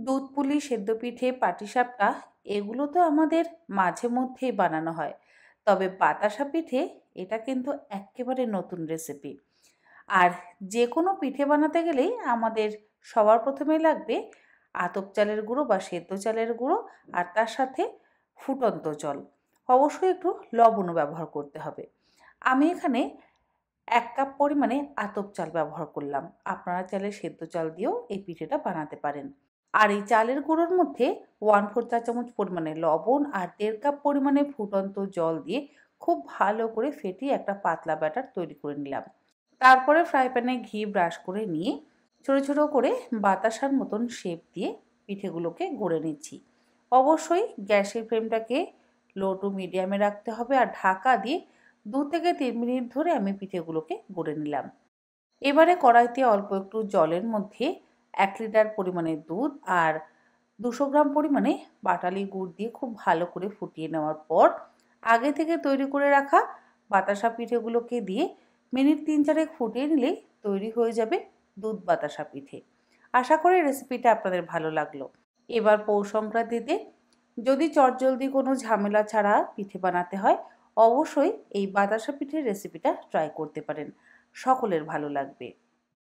দুধ পুলি, সেদ্ধ পিঠে, পাটিসাপটা এগুলো তো আমাদের মাঝে মধ্যেই বানানো হয়। তবে বাতাসা পিঠে এটা কিন্তু এক্কেবারে নতুন রেসিপি। আর যেকোনো পিঠে বানাতে গেলেই আমাদের সবার প্রথমেই লাগবে আতপ চালের গুঁড়ো বা সেদ্ধ চালের গুঁড়ো, আর তার সাথে ফুটন্ত জল। অবশ্যই একটু লবণও ব্যবহার করতে হবে। আমি এখানে ১ কাপ পরিমাণে আতপ চাল ব্যবহার করলাম। আপনারা চাইলে সেদ্ধ চাল দিয়েও এই পিঠেটা বানাতে পারেন। আর এই চালের গুঁড়োর মধ্যে 1/4 চা চামচ পরিমাণে লবণ আর ১.৫ কাপ পরিমাণে ফুটন্ত জল দিয়ে খুব ভালো করে ফেটিয়ে একটা পাতলা ব্যাটার তৈরি করে নিলাম। তারপরে ফ্রাই প্যানে ঘি ব্রাশ করে নিয়ে ছোট ছোট করে বাতাসার মতন শেপ দিয়ে পিঠেগুলোকে গড়ে নিচ্ছি। অবশ্যই গ্যাসের ফ্লেমটাকে লো টু মিডিয়ামে রাখতে হবে আর ঢাকা দিয়ে ২ থেকে ৩ মিনিট ধরে আমি পিঠেগুলোকে গড়ে নিলাম। এবারে কড়াইতে অল্প একটু জলের মধ্যে ১ লিটার পরিমাণে দুধ আর ২০০ গ্রাম পরিমাণে পাটালি গুড় দিয়ে খুব ভালো করে ফুটিয়ে নেওয়ার পর আগে থেকে তৈরি করে রাখা বাতাসা পিঠেগুলোকে দিয়ে মিনিট ৩-৪ ফুটিয়ে নিলেই তৈরি হয়ে যাবে দুধ বাতাসা পিঠে। আশা করি রেসিপিটা আপনাদের ভালো লাগলো। এবার পৌষ সংক্রান্তিতে যদি চটজলদি কোনো ঝামেলা ছাড়া পিঠে বানাতে হয়, অবশ্যই এই বাতাসা পিঠের রেসিপিটা ট্রাই করতে পারেন। সকলের ভালো লাগবে।